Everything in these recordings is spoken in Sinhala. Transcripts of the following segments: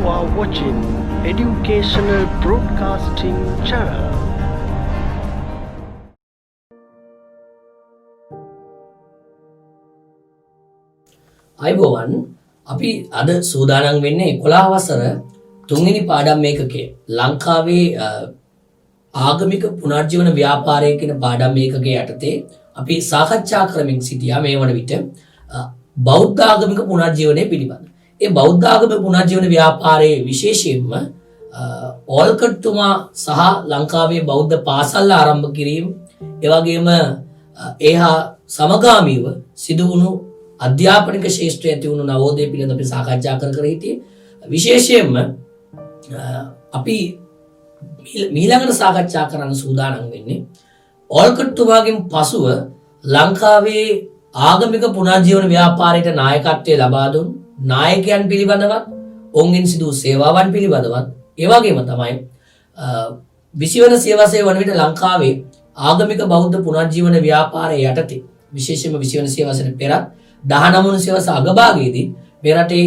are watching Educational Broadcasting Channel. අයිබෝවන් අපි අද සූදානම් වෙන්නේ 11 වසර තුන්වෙනි පාඩම් මේකකේ ලංකාවේ ආගමික පුනර්ජීවන ව්‍යාපාරය කියන පාඩම් මේකකේ යටතේ අපි සාකච්ඡා කරමින් සිටියා මේ වන විට බෞද්ධ ආගමික පුනර්ජීවනය පිළිබඳ. ඒ බෞද්ධ ආගමික පුනර්ජීවන ව්‍යාපාරයේ විශේෂයෙන්ම ඕල්කට්තුමා සහ ලංකාවේ බෞද්ධ පාසල් ආරම්භ කිරීම ඒ වගේම ඒහා සමගාමීව සිදු වුණු අධ්‍යාපනික ශාස්ත්‍රයේ ඇති වුණු නවෝදය පිළිබඳව අපි සාකච්ඡා කර හිටියේ. විශේෂයෙන්ම අපි ඊළඟට සාකච්ඡා කරන්න සූදානම් වෙන්නේ ඕල්කට්තුමාගෙන් පසුව ලංකාවේ ආගමික පුනර්ජීවන ව්‍යාපාරයට නායකත්වය ලබා දුන් නායකයන් පිළිබඳවත් ඔවුන්ගෙන් සිදු සේවාවන් පිළිබඳවත් ඒ වගේම තමයි 20 වන සියවසේ වන විට ලංකාවේ ආගමික බෞද්ධ පුනර්ජීවන ව්‍යාපාරය යටතේ විශේෂයෙන්ම 20 වන සියවසට පෙරත් 19 වන සියවස අගභාගයේදී මේ රටේ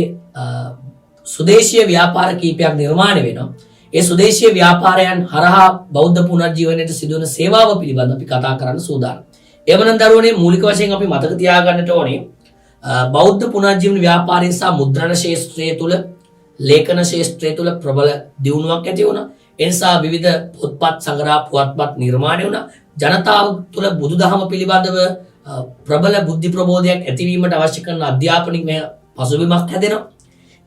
සුදේශීය ව්‍යාපාර කීපයක් නිර්මාණය වෙනවා. ඒ සුදේශීය ව්‍යාපාරයන් හරහා බෞද්ධ පුනර්ජීවනයට සිදුවන සේවාව පිළිබඳව අපි කතා කරන්න සූදානම්. එවනම් දරුවනේ මූලික වශයෙන් අපි මතක තියාගන්නට ඕනේ බෞද්ධ පුනර්ජීවන ව්‍යාපාරය සහ මුද්‍රණ ශාස්ත්‍රය තුල ලේඛන ශාස්ත්‍රය තුල ප්‍රබල දියුණුවක් ඇති වුණා. ඒ නිසා විවිධ පොත්පත් සංග්‍රහ පුවත්පත් නිර්මාණය වුණා. ජනතාව තුල බුදුදහම පිළිබඳව ප්‍රබල බුද්ධි ප්‍රබෝධයක් ඇතිවීමට අවශ්‍ය කරන අධ්‍යාපනික පසුබිමක් හැදෙනවා.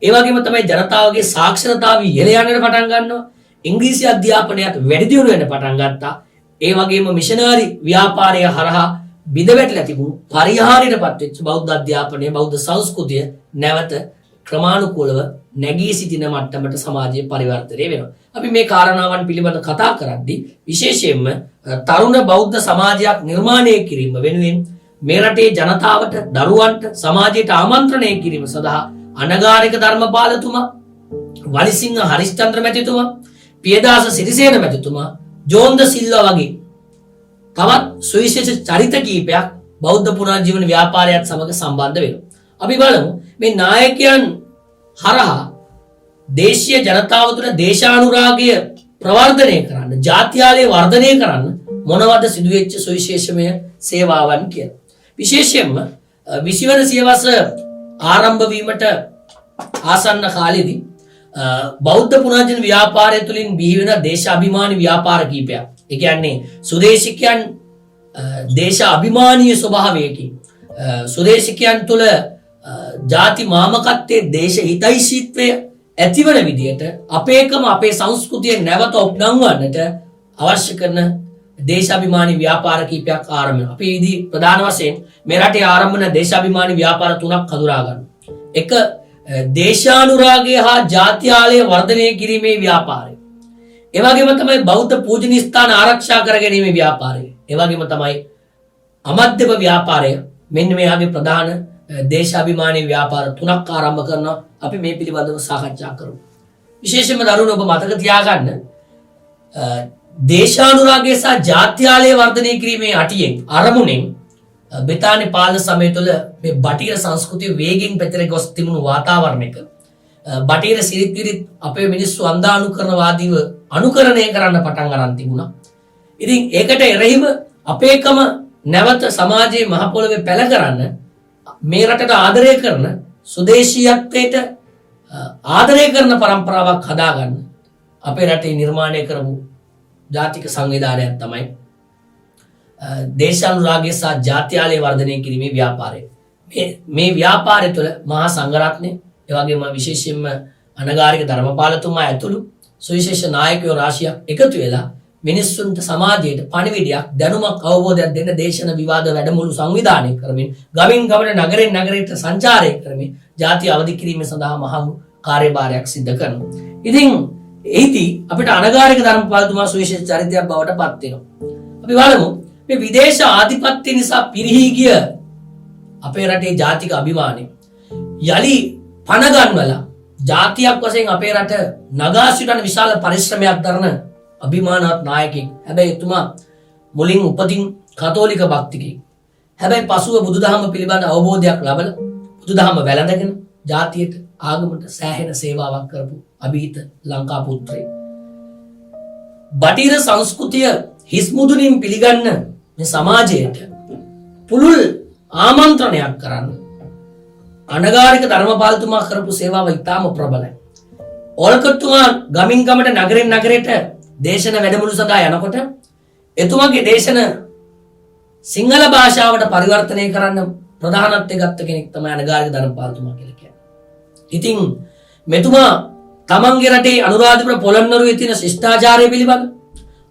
ඒ වගේම තමයි ජනතාවගේ සාක්ෂරතාවය ඉහළ යන්නට පටන් ගන්නවා. ඉංග්‍රීසි අධ්‍යාපනයත් වැඩි දියුණු වෙන්න පටන් ගත්තා. ඒ වගේම මිෂනරි ව්‍යාපාරය හරහා බිඳවැටලා තිබුණු පරිහානියටපත් වෙච්ච බෞද්ධ අධ්‍යාපනය බෞද්ධ සංස්කෘතිය නැවත ක්‍රමානුකූලව නැගී සිටින මට්ටමට සමාජයේ පරිවර්තනය වෙනවා. අපි මේ කාරණාවන් පිළිබඳව කතා කරද්දී විශේෂයෙන්ම තරුණ බෞද්ධ සමාජයක් නිර්මාණය කිරීම වෙනුවෙන් මේ රටේ ජනතාවට දරුවන්ට සමාජයට ආමන්ත්‍රණය කිරීම සඳහා අනගාരിക ධර්මපාලතුමා වලිසිංහ හරිස්චන්ද්‍ර මැතිතුමා පියදාස සිරිසේන මැතිතුමා ජෝන්ද සිල්වා වගේ තවත් සුවිශේෂ චරිත කීපයක් බෞද්ධ පුනර්ජීවන ව්‍යාපාරයත් සමග සම්බන්ධ වෙනවා. අපි බලමු මේ නායකයන් හරහා දේශීය ජනතාව තුළ දේශානුරාගය ප්‍රවර්ධනය කරන්න, ජාත්‍යාලය වර්ධනය කරන්න මොනවද සිදුවෙච්ච සුවිශේෂමය සේවාවන් කියලා. විශේෂයෙන්ම 20 වන සියවස ආරම්භ වීමට ආසන්න කාලෙදී බෞද්ධ පුනර්ජීවන ව්‍යාපාරය තුළින් බිහි වෙන දේශාභිමානී ව්‍යාපාර කීපයක්. ඒ කියන්නේ සුදේශිකයන් දේශාභිමානීය ස්වභාවයකින් සුදේශිකයන් තුළ ಜಾති මාමකත්වයේ දේශ හිතයිසීත්වය ඇතිවන විදියට අපේකම අපේ සංස්කෘතිය නැවත ඔප්නංවන්නට අවශ්‍ය කරන දේශාභිමානී ව්‍යාපාර කීපයක් ආරම්භ වෙනවා. අපි ඉදි ප්‍රධාන වශයෙන් මේ රටේ ආරම්භ වන දේශාභිමානී ව්‍යාපාර තුනක් හඳුනා ගන්නවා. එක දේශානුරාගය හා ජාත්‍යාලය වර්ධනය කිරීමේ ව්‍යාපාරය. ඒ වගේම තමයි බෞද්ධ පූජනීය ස්ථාන ආරක්ෂා කර ගැනීමේ ව්‍යාපාරය. ඒ වගේම තමයි අමද්දව ව්‍යාපාරය. මෙන්න මේ ආගේ ප්‍රධාන දේශාභිමානී ව්‍යාපාර තුනක් ආරම්භ කරනවා. අපි මේ පිළිබඳව සාකච්ඡා කරමු. විශේෂයෙන්ම දරුවෝ ඔබ මතක තියාගන්න දේශානුරාගය සහ ජාත්‍යාලය වර්ධනය කිරීමේ අටියෙන් අරමුණෙන් බ්‍රිතාන්‍ය පාලන සමය තුළ මේ බටහිර සංස්කෘතිය වේගෙන් පැතිර ගොස් තිබුණු වාතාවරණයක බටහිර සිරිත් විරිත් අපේ මිනිස්සු අන්ධානුකරණවාදීව අනුකරණය කරන්න පටන් ගන්න තිබුණා. ඉතින් ඒකට එරෙහිව අපේකම නැවත සමාජයේ මහ පොළවේ පැල කරන්න මේ රටට ආදරය කරන සුදේශීයත්වයට ආදරය කරන પરම්පරාවක් හදාගන්න අපේ රටේ නිර්මාණය කරපු ජාතික සංවිධානයක් තමයි දේශානුරාගය සහ ජාත්‍යාලය වර්ධනය කිරීමේ ව්‍යාපාරය. මේ ව්‍යාපාරය තුළ මහා සංඝරත්නය ඒ වගේම විශේෂයෙන්ම අනගාരിക ධර්මපාලතුමා ඇතුළු සුවිශේෂ නායකයෝ රාශියක් එකතු වෙලා මිනිස්සුන්ට සමාජයට පණිවිඩයක් දැනුමක් අවබෝධයක් දෙන්න දේශන විවාද වැඩමුළු සංවිධානය කරමින් ගමින් ගමන නගරෙන් නගරයට සංචාරය කරමින් ජාතිය අවදි කිරීම සඳහා මහා කාර්යභාරයක් සිදු කරනවා. ඉතින් එහිදී අපිට අනගාരിക ධර්මපාලතුමා සුවිශේෂ චරිතයක් බවට පත් වෙනවා. අපි බලමු මේ විදේශ ආධිපත්‍ය නිසා පිරිහි ගිය අපේ රටේ ජාතික අභිමානය යලි පණ ගන්වලා ජාතියක් වශයෙන් අපේ රට නගා සිටින විශාල පරිශ්‍රමයක් දරන අභිමානවත් නායකයෙක්. හැබැයි එතුමා මුලින් උපතින් කතෝලික භක්තිකයෙක්. හැබැයි පසුව බුදුදහම පිළිබඳ අවබෝධයක් ලබලා බුදුදහම වැළඳගෙන ජාතියට ආගමට සෑහෙන සේවාවක් කරපු අභීත ලංකා පුත්‍රයෙක්. බටහිර සංස්කෘතිය හිස්මුදුනින් පිළිගන්න මේ සමාජයට පුළුල් ආමන්ත්‍රණයක් කරන්න අනගාരിക ධර්මපාලතුමා කරපු සේවාව ඉතාම ප්‍රබලයි. ඕල්කට්තුමා ගමින් ගමට නගරෙන් නගරයට දේශන වැඩමුළු සඳහා යනකොට එතුමාගේ දේශන සිංහල භාෂාවට පරිවර්තනය කරන්න ප්‍රධානත්වය ගත්ත කෙනෙක් තමයි අනගාരിക ධර්මපාලතුමා කියලා කියන්නේ. ඉතින් මෙතුමා තමන්ගේ රටේ අනුරාධපුර පොළොන්නරුවේ තියෙන ශිෂ්ටාචාරය පිළිබඳ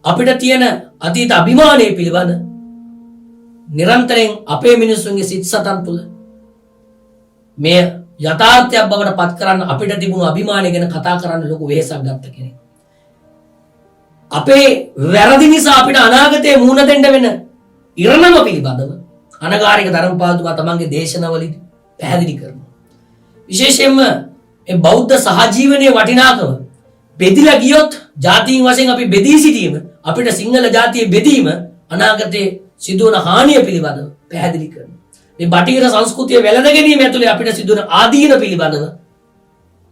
අපිට තියෙන අතීත අභිමානය පිළිබඳ නිරන්තරයෙන් අපේ මිනිස්සුන්ගේ සිත් සතන් තුළ මේ යථාර්ථයක් බවට පත් කරන්න අපිට තිබුණු අභිමානය ගැන කතා කරන්න ලොකු වෙහෙසක් ගත්ත කෙනෙක්. අපේ වැරදි නිසා අපිට අනාගතයේ මුහුණ දෙන්න වෙන ඉරණම පිළිබඳව අනගාരിക ධර්මපාලතුමා තමන්ගේ දේශනාවලදී පැහැදිලි කරනවා. විශේෂයෙන්ම මේ බෞද්ධ සහජීවනයේ වටිනාකම බෙදිලා ගියොත් ජාතීන් වශයෙන් අපි බෙදී සිටීම අපිට සිංහල ජාතිය බෙදීම අනාගතයේ සිදුවන හානිය පිළිබඳව පැහැදිලි කරනවා. මේ බටහිර සංස්කෘතිය වැළඳ ගැනීම ඇතුලේ අපිට සිදුවන ආදීන පිළිබඳව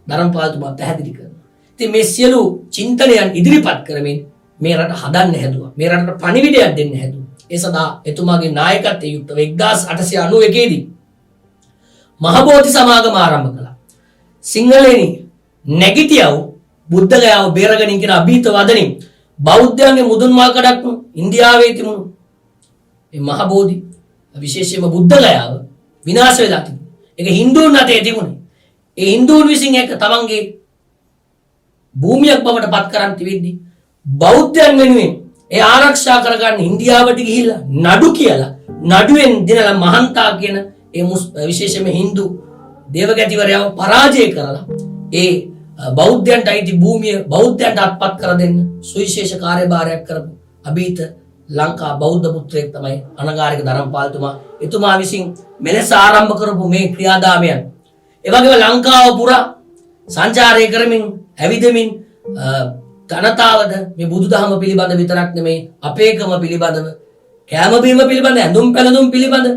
ධර්මපාලතුමා පැහැදිලි කරනවා. ඉතින් මේ සියලු චින්තනයන් ඉදිරිපත් කරමින් මේ රට හදන්න හැදුවා. මේ රටට පණිවිඩයක් දෙන්න හැදුවා. ඒ සඳහා එතුමාගේ නායකත්වයේ යුක්තව 1891 දී මහබෝධි සමාගම ආරම්භ කළා. සිංහලෙනි නැගිටියව බුද්ධගයාව බේරගනින් කියන අභීත වදනින් බෞද්ධයන්ගේ මුදුන් මල් කඩක් ඉන්දියාවේ තිබුණු මේ මහබෝධි විශේෂයෙන්ම බුද්ධගයාව විනාශ වෙලා තිබුණා. ඒක හින්දුන් අතේ තිබුණේ. ඒ හින්දුන් විසින් එක තමන්ගේ භූමියක් බවට පත් කරන් තිබෙද්දී බෞද්ධයන් වෙනුවෙන් ඒ ආරක්ෂා කරගන්න ඉන්දියාවට ගිහිල්ලා නඩු කියලා නඩුවෙන් දිනලා මහන්තා කියන ඒ විශේෂයෙන්ම හින්දු දේවගැතිවරයව පරාජය කරලා ඒ බෞද්ධයන්ට අයිති භූමිය බෞද්ධයන්ට අත්පත් කර දෙන්න සුවිශේෂ කාර්යභාරයක් කරපු අභීත ලංකා බෞද්ධ පුත්‍රයෙක් තමයි අනගාരിക ධර්මපාලතුමා. එතුමා විසින් මෙලෙස ආරම්භ කරපු මේ ක්‍රියාදාමයන් ඒ වගේම ලංකාව පුරා සංචාරය කරමින් ඇවිදමින් ජනතාවද මේ බුදුදහම පිළිබඳ විතරක් නෙමේ අපේකම පිළිබඳව කෑම බීම පිළිබඳ ඇඳුම් පැළඳුම් පිළිබඳ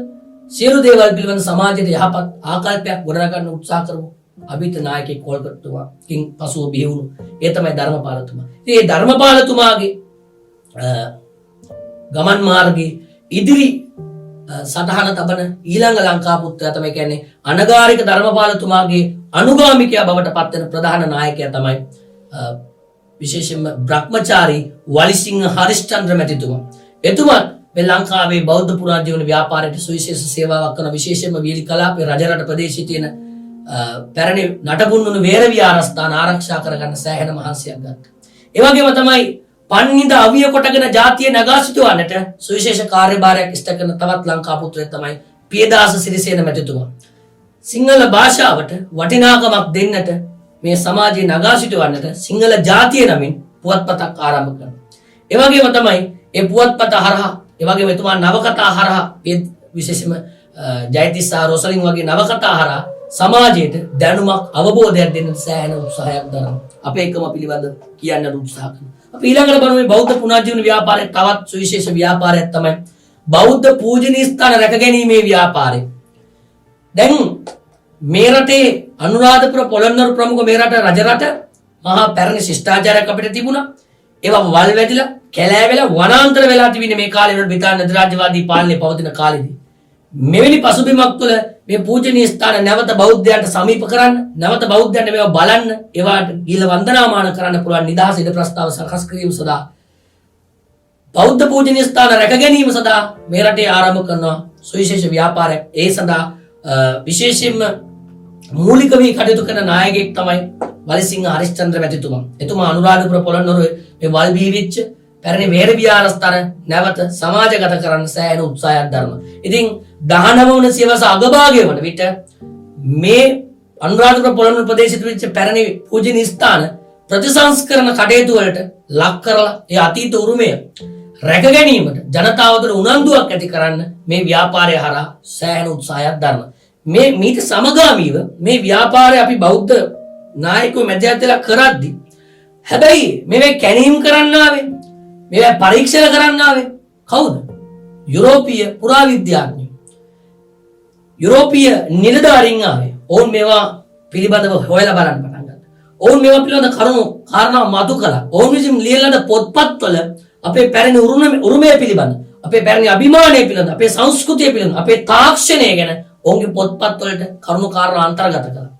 සියලු දේවල් පිළිබඳ සමාජයට යහපත් ආකල්පයක් ගොඩනගන්න උත්සාහ කරමු. අභීත නායකයෙක් කොල්කට්ටුවාකින් පසුව බිහි වුණු ඒ තමයි ධර්මපාලතුමා. ඉතින් මේ ධර්මපාලතුමාගේ ගමන් මාර්ගයේ ඉදිරි සටහන තබන ඊළඟ ලංකා පුත්‍රයා තමයි කියන්නේ අනගාരിക ධර්මපාලතුමාගේ අනුගාමිකයා බවට පත් වෙන ප්‍රධාන නායකයා තමයි විශේෂයෙන්ම බ්‍රහ්මචාරී වලිසිංහ හරිස්චන්ද්‍ර මැතිතුමා. එතුමා මේ ලංකාවේ බෞද්ධ පුරාජීවන ව්‍යාපාරයට සුවිශේෂ සේවාවක් කරන විශේෂයෙන්ම වීලි කලාපේ රජරට ප්‍රදේශයේ තියෙන පැරණි නටබුන්නුණු වේර විහාරස්ථාන ආරක්ෂා කරගන්න සෑහෙන මහන්සියක් ගත්තා. ඒ වගේම තමයි පන්නිද අවිය කොටගෙන ජාතිය නගා සිටවන්නට සුවිශේෂ කාර්යභාරයක් ඉෂ්ට කරන තවත් ලංකා පුත්‍රයෙක් තමයි පියදාස සිරිසේන මැතිතුමා. සිංහල භාෂාවට වටිනාකමක් දෙන්නට මේ සමාජයේ නගා සිටවන්නට සිංහල ජාතිය නමින් පුවත්පතක් ආරම්භ කරනවා. ඒ වගේම තමයි ඒ පුවත්පත හරහා ඒ වගේම එතුමා නවකතා හරහා විශේෂයෙන්ම ජයතිස්ස රොසලින් වගේ නවකතා හරහා සමාජයට දැනුමක් අවබෝධයක් දෙන්න සෑහෙන උත්සාහයක් දරනවා. අපේ එකම පිළිබඳ කියන්න උත්සාහ කරනවා. අපි ඊළඟට බලමු මේ බෞද්ධ පුනර්ජීවන ව්‍යාපාරයේ තවත් සුවිශේෂ ව්‍යාපාරයක් තමයි බෞද්ධ පූජනීය ස්ථාන රැකගැනීමේ ව්‍යාපාරය. දැන් මේ රටේ අනුරාධපුර පොළොන්නරු ප්‍රමුඛ මේ රට රජරට මහා පැරණි ශිෂ්ටාචාරයක් අපිට තිබුණා. ඒවා වල් වැදිලා කැලෑ වෙලා වනාන්තර වෙලා තිබින්නේ මේ කාලේ වල බ්‍රිතාන්‍ය අධිරාජ්‍යවාදී පාලනය පවතින කාලෙදී. මෙවැනි පසුබිමක් තුළ මේ පූජනීය ස්ථාන නැවත බෞද්ධයන්ට සමීප කරන්න, නැවත බෞද්ධයන්ට මේවා බලන්න, ඒවාට ගිහිල්ලා වන්දනාමාන කරන්න පුළුවන් නිදහස ඉද ප්‍රස්තාව සකස් කිරීම සඳහා බෞද්ධ පූජනීය ස්ථාන රැක ගැනීම සඳහා මේ රටේ ආරම්භ කරනවා සුවිශේෂ ව්‍යාපාරයක්. ඒ සඳහා විශේෂයෙන්ම මූලික වී කටයුතු කරන නායකයෙක් තමයි වලිසිංහ හරිස්චන්ද්‍ර මැතිතුමා. එතුමා අනුරාධපුර පොළොන්නරුවේ මේ වල් බිහිවෙච්ච පැරණි වේර විහාරස්ථාන නැවත සමාජගත කරන්න සෑහෙන උත්සාහයක් දරනවා. ඉතින් 19 වන සියවස අගභාගයේ වන විට මේ අනුරාධපුර පොළොන්නරු ප්‍රදේශයට වෙච්ච පැරණි පූජනීය ස්ථාන ප්‍රතිසංස්කරණ කටයුතු වලට ලක් කරලා ඒ අතීත උරුමය රැක ගැනීමට ජනතාව තුළ උනන්දුවක් ඇති කරන්න මේ ව්‍යාපාරය හරහා සෑහෙන උත්සාහයක් දරනවා. මේ මීට සමගාමීව මේ ව්‍යාපාරය අපි බෞද්ධ නායකයෝ මැදිහත්ලා කරද්දී හැබැයි මේවා කැණීම් කරන්න ආවේ මේවා පරීක්ෂණ කරන්න ආවේ කවුද? යුරෝපීය පුරාවිද්‍යාඥයෝ. යුරෝපීය නිලධාරීන් ආවේ. ඔවුන් මේවා පිළිබඳව හොයලා බලන්න පටන් ගත්තා. ඔවුන් මේවා පිළිබඳ කරුණු කාරණා මතු කළා. ඔවුන් විසින් ලියන පොත්පත්වල අපේ පැරණි උරුමය පිළිබඳ, අපේ පැරණි අභිමානය පිළිබඳ, අපේ සංස්කෘතිය පිළිබඳ, අපේ තාක්ෂණය ගැන ඔවුන්ගේ පොත්පත්වලට කරුණු කාරණා අන්තර්ගත කළා.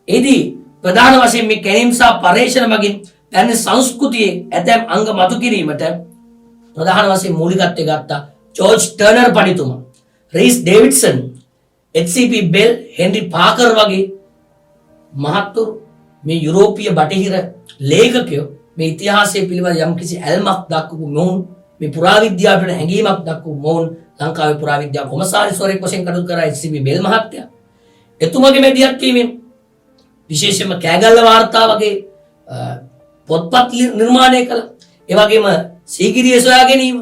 එෙහිදී ප්‍රධාන වශයෙන් මේ කැණීම් සහ පරීක්ෂණ මගින් පැරණි සංස්කෘතියේ ඇතැම් අංග මතු කිරීමට ප්‍රධාන වශයෙන් මූලිකත්වය ගත්තා ජෝර්ජ් ටර්නර් පඬිතුමා, Rhys Davidson, HCP. Bell, Henry Parker වගේ මහත්තුරු මේ යුරෝපීය බටහිර ලේඛකයෝ මේ ඉතිහාසය පිළිබඳ යම්කිසි ඇල්මක් දක්වපු මොවුන්, මේ පුරාවිද්‍යාව පිළිබඳ හැඟීමක් දක්වපු මොවුන් ලංකාවේ පුරාවිද්‍යා කොමසාරිස්වරයෙක් වශයෙන් කටයුතු කරා එච්.සී.පී. බෙල් මහත්තයා. එතුමාගේ මේ දියත් වීමෙන් විශේෂයෙන්ම කෑගල්ල වාර්තා වගේ පොත්පත් නිර්මාණය කළා. ඒ වගේම සීගිරිය සොයා ගැනීම,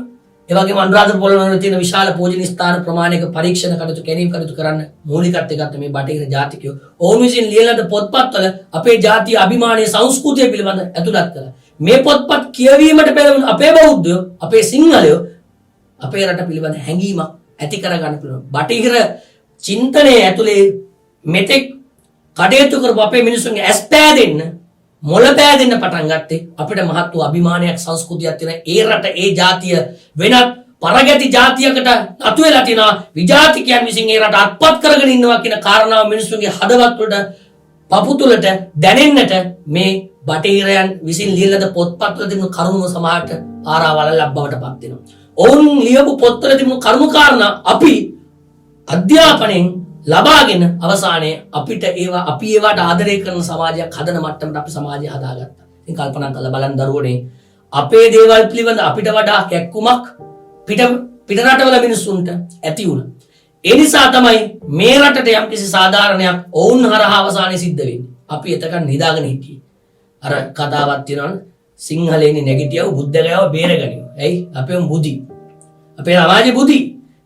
ඒ වගේම අනුරාධපුර පොළොන්නරුවේ තියෙන විශාල පූජනීය ස්ථාන ප්‍රමාණයක පරීක්ෂණ කටයුතු කැණීම් කටයුතු කරන්න මූලිකත්වය ගත්ත මේ බටහිර ජාතිකයෝ ඔවුන් විසින් ලියන පොත්පත්වල අපේ ජාතිය අභිමානීය සංස්කෘතිය පිළිබඳ ඇතුළත් කළා. මේ පොත්පත් කියවීමට පෙළඹෙන අපේ බෞද්ධයෝ, අපේ සිංහලයෝ අපේ රට පිළිබඳ හැඟීමක් ඇති කරගන්න පුළුවන්. බටහිර චින්තනයේ ඇතුලේ මෙතෙක් කටයුතු කරපු අපේ මිනිසුන්ගේ ඇස් පෑදෙන්න, මොළ පෑදෙන්න පටන් ගත්තේ අපිට මහත් වූ අභිමානයක්, සංස්කෘතියක් තියෙන ඒ රට, ඒ ජාතිය වෙනත් පරගැති ජාතියකට අතු වෙලා තිනවා. විජාතිකයන් විසින් ඒ රට අත්පත් කරගෙන ඉන්නවා කියන කාරණාව මිනිසුන්ගේ හදවත් වලට, පපුතුලට දැනෙන්නට මේ බටහිරයන් විසින් ලියලද පොත්පත්වල තිබුණු කරුණු සමාජයට ආරාවලක් බවට පත් වෙනවා. ඔවුන් ලියපු පොත්වල තිබුණු කරුණු කාරණා අපි අධ්‍යාපනයෙන් ලබාගෙන අවසානයේ අපිට අපි ඒවට ආදරය කරන සමාජයක් හදන මට්ටමට අපි සමාජය හදාගත්තා. ඉතින් කල්පනා කරලා බලන්න දරුවනේ, අපේ දේවල් පිළිබඳ අපිට වඩා කැක්කුමක් පිට රටවල මිනිස්සුන්ට ඇති වුණා. ඒ නිසා තමයි මේ රටට යම්කිසි සාධාරණයක් ඔවුන් හරහා අවසානයේ සිද්ධ වෙන්නේ. අපි එතකන් නිදාගෙන හිටියේ. අර කතාවක් තියෙනවනේ, සිංහලෙන්නේ නැගිටියව බුද්ධගයව බේරගනිමු. ඇයි? අපේ බුදි. අපේ සමාජයේ බුදි.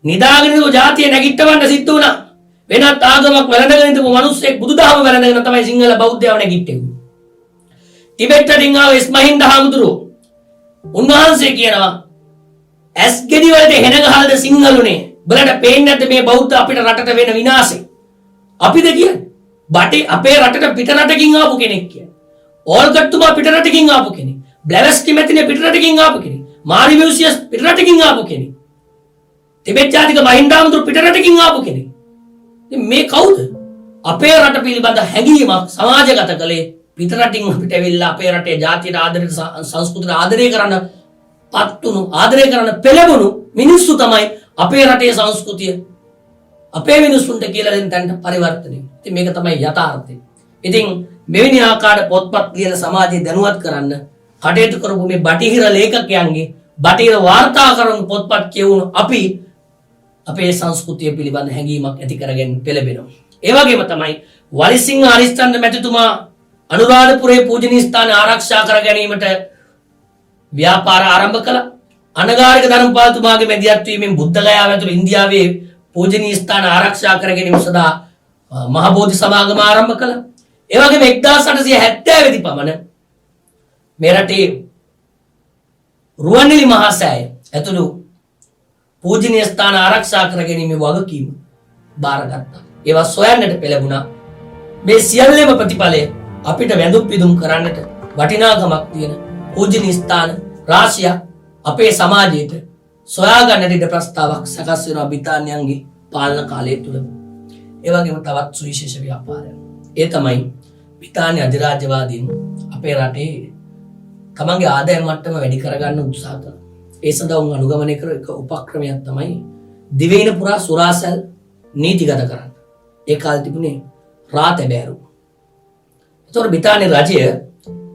නිදාගෙන ඉඳපු ජාතිය නැගිටවන්න සිද්ධ වුණා. වෙනත් ආගමක් වැළඳගෙන ඉඳපු මිනිස්සෙක් බුදුදහම වැළඳගෙන තමයි සිංහල බෞද්ධයව නැගිට්ටෙන්නේ. ටිබෙට් වලින් ආව ඉස්මහින්ද හාමුදුරුවෝ උන්වහන්සේ කියනවා ඇස් ගෙඩි වලට හෙන ගහලාද සිංහලුනේ. බලන්න පේන්නේ නැද්ද මේ බෞද්ධ අපිට රටට වෙන විනාශේ? අපිද කියන්නේ අපේ රටට පිට රටකින් ආපු කෙනෙක් කියන්නේ. ඕල්ගට්තුමා පිට රටකින් ආපු කෙනෙක්. බ්ලැවස්කි මෙතිනේ පිට රටකින් ආපු කෙනෙක්. මාරිමියුසියස් පිට රටකින් ආපු කෙනෙක්. ටිබෙට් ජාතික මහින්ද හාමුදුරුවෝ පිට රටකින් ආපු කෙනෙක්. මේ කවුද? අපේ රට පිළිබඳ හැඟීමක් සමාජගත කළේ පිට රටින් අපිට ඇවිල්ලා අපේ රටේ ජාතියට ආදරයට, සංස්කෘතියට ආදරය කරන්න පත්තුණු, ආදරය කරන්න පෙළඹුණු මිනිස්සු තමයි අපේ රටේ සංස්කෘතිය අපේ මිනිස්සුන්ට කියලා දෙන්න තැනට පරිවර්තනය. ඉතින් මේක තමයි යථාර්ථය. ඉතින් මෙවැනි ආකාර පොත්පත් ලියන සමාජය දැනුවත් කරන්න කටයුතු කරපු මේ බටහිර ලේඛකයන්ගේ බටහිර වාර්තා කරන පොත්පත් කියවුණු අපි අපේ සංස්කෘතිය පිළිබඳ හැඟීමක් ඇති කරගෙන පෙළඹෙනවා. ඒ වගේම තමයි වලිසිංහ හරිස්චන්ද්‍ර මැතිතුමා අනුරාධපුරයේ පූජනීය ස්ථාන ආරක්ෂා කර ගැනීමට ව්‍යාපාර ආරම්භ කළා. අනගාരിക ධර්මපාලතුමාගේ මැදිහත් වීමෙන් බුද්ධගයාව ඇතුළු ඉන්දියාවේ පූජනීය ස්ථාන ආරක්ෂා කර ගැනීම සඳහා මහ බෝධි සමාගම ආරම්භ කළා. ඒ වගේම 1870 දී පමණ මේ රටේ රුවන්වැලි මහා සෑය ඇතුළු පූජනීය ස්ථාන ආරක්ෂා කර ගැනීමේ වගකීම බාරගත්තා. ඒවා සොයන්නට පෙළඹුණා. මේ සියල්ලම ප්‍රතිඵලය අපිට වැඳුම් පිදුම් කරන්නට වටිනාකමක් තියෙන පූජනීය ස්ථාන රාශියක් අපේ සමාජයට සොයා ගන්නට ඉඩ ප්‍රස්තාවක් සකස් වෙනවා බ්‍රිතාන්‍යයන්ගේ පාලන කාලය තුල. ඒ වගේම තවත් සුවිශේෂ ව්‍යාපාරයක්. ඒ තමයි බ්‍රිතාන්‍ය අධිරාජ්‍යවාදීන් අපේ රටේ තමන්ගේ ආදායම් මට්ටම වැඩි කරගන්න උත්සාහ කරනවා. ඒ සඳහා උන් අනුගමනය කර එක උපක්‍රමයක් තමයි දිවයින පුරා සුරාසැල් නීතිගත කරන්න. ඒ කාලේ තිබුණේ රාතැබෑරු. ඒතකොට බ්‍රිතාන්‍ය රජය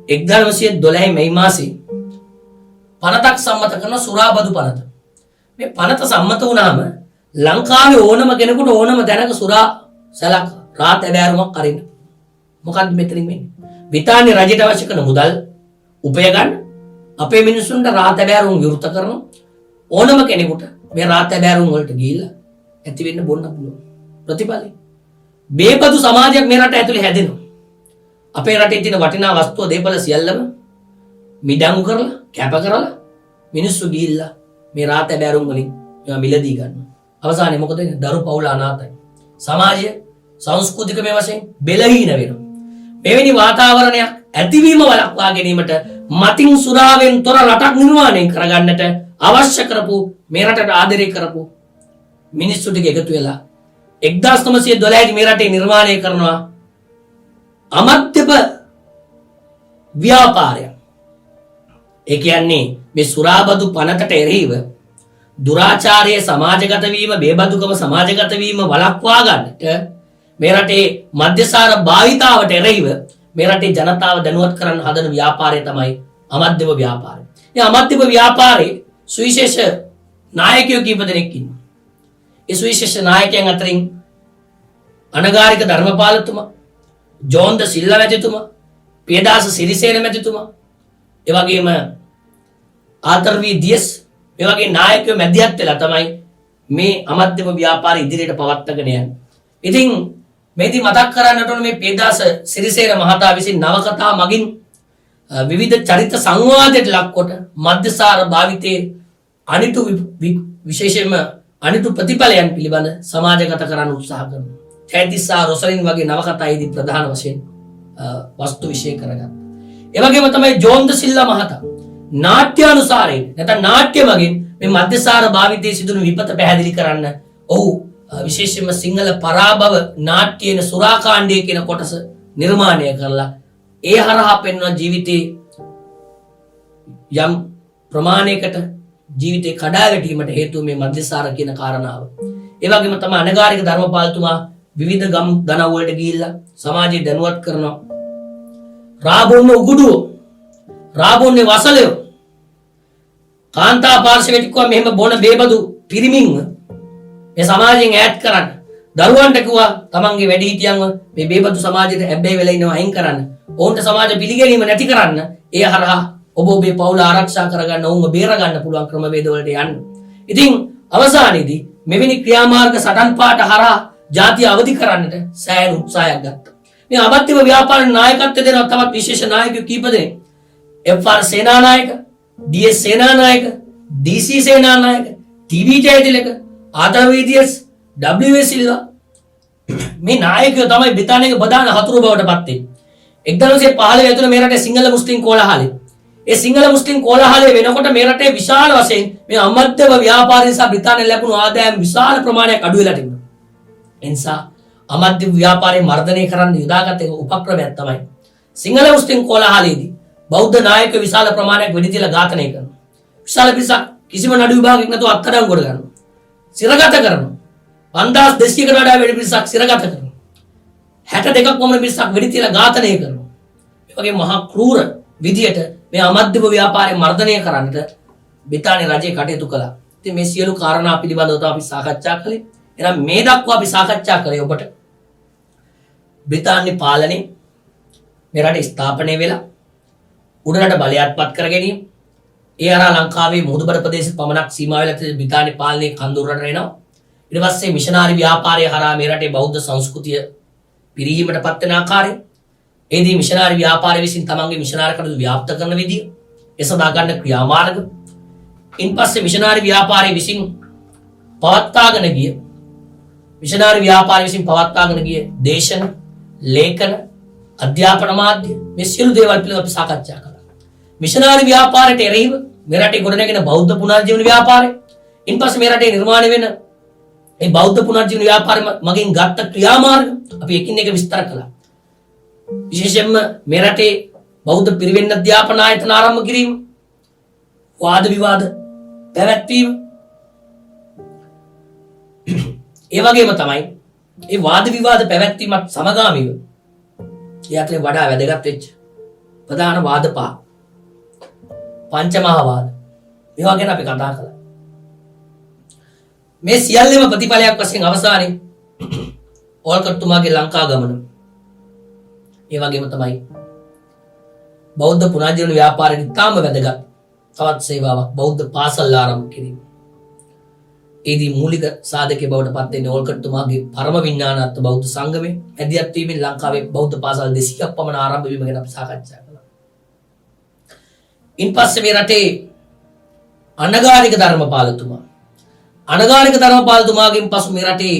1912 මැයි මාසයේ පනතක් සම්මත කරන සුරාබදු පනත. මේ පනත සම්මත වුණාම ලංකාවේ ඕනම කෙනෙකුට ඕනම දැනක සුරා සැලක් රාතැබෑරුමක් අරින්න. මොකක්ද මෙතනින් වෙන්නේ? බ්‍රිතාන්‍ය රජයට අවශ්‍ය කරන මුදල් උපය ගන්න අපේ මිනිස්සුන්ට රාතැබෑරුම් විවෘත කරන ඕනම කෙනෙකුට මේ රාතැබෑරුම් වලට ගිහිල්ලා ඇති වෙන්න බොන්න පුළුවන්. ප්‍රතිඵලයි බේබදු සමාජයක් මේ රට ඇතුලේ හැදෙනවා. අපේ රටේ තියෙන වටිනා වස්තුව දේපල සියල්ලම මිඩංගු කරලා කැප කරලා මිනිස්සු ගිහිල්ලා මේ රාතැබෑරුම් වලින් මේවා මිලදී ගන්නවා. අවසානයේ මොකද වෙන්නේ? දරු පවුල අනාථයි. සමාජය සංස්කෘතිකමය වශයෙන් බෙලහීන වෙනවා. මෙවැනි වාතාවරණයක් ඇතිවීම වළක්වා ගැනීමට මතින් සුරාවෙන් තොර රටක් නිර්මාණය කරගන්නට අවශ්‍ය කරපු මේ රටට ආදරය කරපු මිනිස්සු ටික එකතු වෙලා 1912 මේ රටේ නිර්මාණය කරනවා අමද්දප ව්‍යාපාරය. ඒ කියන්නේ මේ සුරාබදු පනතට එරෙහිව දුරාචාරයේ සමාජගත වීම, බේබදුකම සමාජගත වීම වළක්වා ගන්නට මේ රටේ මධ්‍යසාර භාවිතාවට එරෙහිව මේ රටේ ජනතාව දැනුවත් කරන්න හදන ව්‍යාපාරය තමයි අමද්දප ව්‍යාපාරය. මේ අමද්දප ව්‍යාපාරයේ සුවිශේෂ නායකයෝ කීප දෙනෙක් ඉන්නවා. ඒ සුවිශේෂ නායකයන් අතරින් අනගාരിക ධර්මපාලතුමා, ජෝන් ද සිල්වා මැතිතුමා, පියදාස සිරිසේන මැතිතුමා, ඒ වගේම ආතර් වී දියස් මේ වගේ නායකයෝ මැදිහත් වෙලා තමයි මේ අමද්දප ව්‍යාපාරය ඉදිරියට පවත්වාගෙන යන්නේ. ඉතින් මේදී මතක් කරන්නට ඕන මේ පියදාස සිරිසේන මහතා විසින් නවකතා මගින් විවිධ චරිත සංවාදයට ලක්කොට මධ්‍යසාර භාවිතයේ අනිතු විශේෂයෙන්ම අනිතු ප්‍රතිඵලයන් පිළිබඳ සමාජගත කරන්න උත්සාහ කරනවා. තැතිස්සා රොසලින් වගේ නවකතායේදී ප්‍රධාන වශයෙන් වස්තු විශේෂ කරගත්තා. ඒ වගේම තමයි ජෝන් ද සිල්වා මහතා නාට්‍යානුසාරයෙන් නැත්නම් නාට්‍ය මගින් මේ මධ්‍යසාර භාවිතයේ සිදුණු විපත පැහැදිලි කරන්න ඔහු විශේෂයෙන්ම සිංහල පරාභව නාට්‍යයේන සුරාකාණ්ඩය කියන කොටස නිර්මාණය කරලා ඒ හරහා පෙන්වන ජීවිතේ යම් ප්‍රමාණයකට ජීවිතේ කඩා වැටීමට හේතුව මේ මධ්‍යසාර කියන කාරණාව. ඒ වගේම තමයි අනගාരിക ධර්මපාලතුමා විවිධ ගම් දනව් වලට ගිහිල්ලා සමාජය දැනුවත් කරනවා. රාබොන්න උගුඩුව, රාබොන්නේ වසලය, කාන්තා පාර්ශවයට කිව්වා මෙහෙම බොන බේබදු පිරිමින්ව මේ සමාජයෙන් ඈඩ් කරන්න. දරුවන්ට කිව්වා තමන්ගේ වැඩිහිටියන්ව මේ බේබදු සමාජයට හැබ්බැහි වෙලා ඉන්නවා අයින් කරන්න. ඔවුන්ට සමාජ පිළිගැනීම නැති කරන්න. ඒ හරහා ඔබ ඔබේ පවුල ආරක්ෂා කරගන්න, ඔවුන්ව බේර ගන්න පුළුවන් ක්‍රමවේද වලට යන්න. ඉතින් අවසානයේදී මෙවැනි ක්‍රියාමාර්ග සටන් පාට හරහා ජාතිය අවදි කරන්නට සෑහෙන උත්සාහයක් ගත්තා. මේ අමද්දප ව්‍යාපාර නායකත්වය දෙන තවත් විශේෂ නායකයෝ කීප දෙනෙක් FR. Senanayake, DS. Senanayake, DC. Senanayake, TB. Jayatilaka, Arthur V Dias, WA. Silva මේ නායකයෝ තමයි බ්‍රිතාන්‍යයේ ප්‍රධාන හතුරු බවට පත් වෙන්නේ. 1915 ඇතුළේ මේ රටේ සිංහල මුස්ලිම් කෝලහලය. ඒ සිංහල මුස්ලිම් කෝලහලය වෙනකොට මේ රටේ විශාල වශයෙන් මේ අමද්දප ව්‍යාපාරය නිසා බ්‍රිතාන්‍යයෙන් ලැබුණු ආදායම් විශාල ප්‍රමාණයක් අඩු වෙලා තිබුණා. ඒ නිසා අමද්දප ව්‍යාපාරය මර්ධනය කරන්න යොදාගත් එක උපක්‍රමයක් තමයි සිංහල මුස්ලිම් කෝලහලයේදී බෞද්ධ නායක විශාල ප්‍රමාණයක් වෙඩි තියලා ඝාතනය කරනවා. විශාල පිරිසක් කිසිම නඩු විභාගයක් නැතුව අත්අඩංගුවට ගන්නවා. සිරගත කරනවා. 5200කට වඩා වැඩි පිරිසක් සිරගත කරනවා. 62ක් වමන පිරිසක් වෙඩි තියලා ඝාතනය කරනවා. මේ වගේ මහා ක්‍රූර විදියට මේ අමද්දප ව්‍යාපාරය මර්ධනය කරන්නට බ්‍රිතාන්‍ය රජය කටයුතු කළා. ඉතින් මේ සියලු කාරණා පිළිබඳව තමයි අපි සාකච්ඡා කළේ. එහෙනම් මේ දක්වා අපි සාකච්ඡා කළේ ඔබට බ්‍රිතාන්‍ය පාලනය මේ රටේ ස්ථාපනය වෙලා උඩරට බලයත්පත් කර ගැනීම, ඒ හරහා ලංකාවේ මුහුදුබඩ ප්‍රදේශ පමණක් සීමා වෙලා තියෙන බ්‍රිතාන්‍ය පාලනයේ කඳුරට එනවා. ඊට පස්සේ මිෂනාරි ව්‍යාපාරය හරහා මේ රටේ බෞද්ධ සංස්කෘතිය පිරිහීමටපත් වෙන ආකාරය, එෙහිදී මිෂනාරි ව්‍යාපාරය විසින් තමන්ගේ මිෂනාරි කටයුතු ව්‍යාප්ත කරන විදිය, ඒ සඳහා ගන්න ක්‍රියාමාර්ග, ඉන්පස්සේ මිෂනාරි ව්‍යාපාරය විසින් පවත්වාගෙන ගිය දේශන, ලේඛන, අධ්‍යාපන මාධ්‍ය මේ සියලු දේවල් පිළිබඳව අපි සාකච්ඡා කළා. මිෂනාරි ව්‍යාපාරයට එරෙහිව මේ රටේ ගොඩනැගෙන බෞද්ධ පුනර්ජීවන ව්‍යාපාරය, ඉන්පස්සේ මේ රටේ නිර්මාණය වෙන මේ බෞද්ධ පුනර්ජීවන ව්‍යාපාරය මගින් ගත්ත ක්‍රියාමාර්ග අපි එකින් එක විස්තර කළා. විශේෂයෙන්ම මේ රටේ බෞද්ධ පිරිවෙන් අධ්‍යාපන ආයතන ආරම්භ කිරීම, වාද විවාද පැවැත්වීම, ඒ වගේම තමයි මේ වාද විවාද පැවැත්වීමත් සමගාමීව ඒ අතරේ වඩා වැදගත් වෙච්ච ප්‍රධාන වාද පහ, පංචමහා වාද, මේවා ගැන අපි කතා කළා. මේ සියල්ලම ප්‍රතිඵලයක් වශයෙන් අවසානයේ ඕල්කට්තුමාගේ ලංකා ගමන, ඒ වගේම තමයි බෞද්ධ පුනර්ජීවන ව්‍යාපාරයේ ඉතාම වැදගත් තවත් සේවාවක් බෞද්ධ පාසල් ආරම්භ කිරීම. ඒදී මූලික සාධකයේ බවට පත් වෙන්නේ ඕල්කට්තුමාගේ පරම විඥානාත්ම බෞද්ධ සංගමේ ඇදියත් වීමෙන් ලංකාවේ බෞද්ධ පාසල් 200ක් පමණ ආරම්භ වීම ගැන අපි සාකච්ඡා කළා. ඉන්පස්සේ මේ රටේ අනගාരിക ධර්මපාලතුමාගෙන් පසු මේ රටේ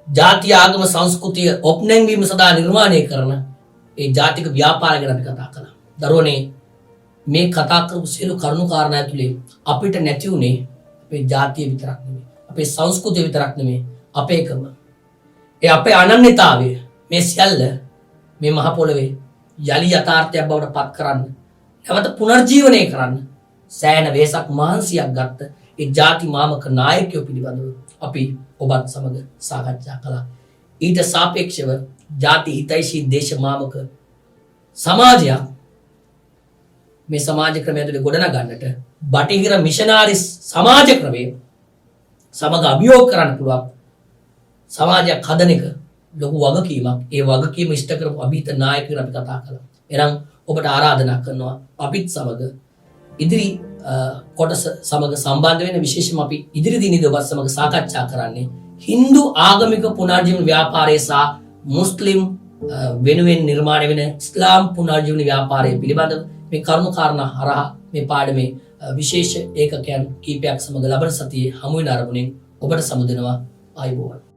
ජාතිය ආගම සංස්කෘතිය ඔප්නැංවීම සඳහා නිර්මාණය කරන ඒ ජාතික ව්‍යාපාරය ගැන අපි කතා කළා. දරුවනේ මේ කතා කරපු සියලු කරුණු කාරණා ඇතුලේ අපිට නැති උනේ අපේ ජාතිය විතරක් නෙමෙයි. අපේ සංස්කෘතිය විතරක් නෙමෙයි. අපේකම. ඒ අපේ අනන්‍යතාවය මේ සියල්ල මේ මහ පොළවේ යලි යථාර්ථයක් බවට පත් කරන්න නැවත පුනර්ජීවනය කරන්න සෑහෙන වෙහසක් මහන්සියක් ගත්ත ඒ ජාති මාමක නායකයෝ පිළිබඳව අපි ඔබත් සමග සාකච්ඡා කළා. ඊට සාපේක්ෂව ජාති හිතෛෂී දේශ මාමක සමාජයක් මේ සමාජ ක්‍රමය ඇතුලේ ගොඩනගන්නට බටහිර මිෂනාරිස් සමාජ ක්‍රමය සමග අභියෝග කරන්න පුළුවන් සමාජයක් හදන එක ලොකු වගකීමක්. ඒ වගකීම ඉෂ්ට කරපු අභිහිත නායකයන් අපි කතා කළා. එහෙනම් ඔබට ආරාධනා කරනවා අපිත් සමග ඉදිරි කොටස සමග සම්බන්ධ වෙන විශේෂම අපි ඉදිරි දිනේදී ඔබත් සමග සාකච්ඡා කරන්නේ Hindu ආගමික පුනර්ජීවන ව්‍යාපාරය සහ මුස්ලිම් වෙනුවෙන් නිර්මාණය වෙන ඉස්ලාම් පුනර්ජීවන ව්‍යාපාරය පිළිබඳව මේ කරුණු කාරණා හරහා මේ පාඩමේ විශේෂ ඒකකයන් කීපයක් සමග ලබන සතියේ හමු වෙන අරමුණෙන් ඔබට සමුදෙනවා ආයුබෝවන්.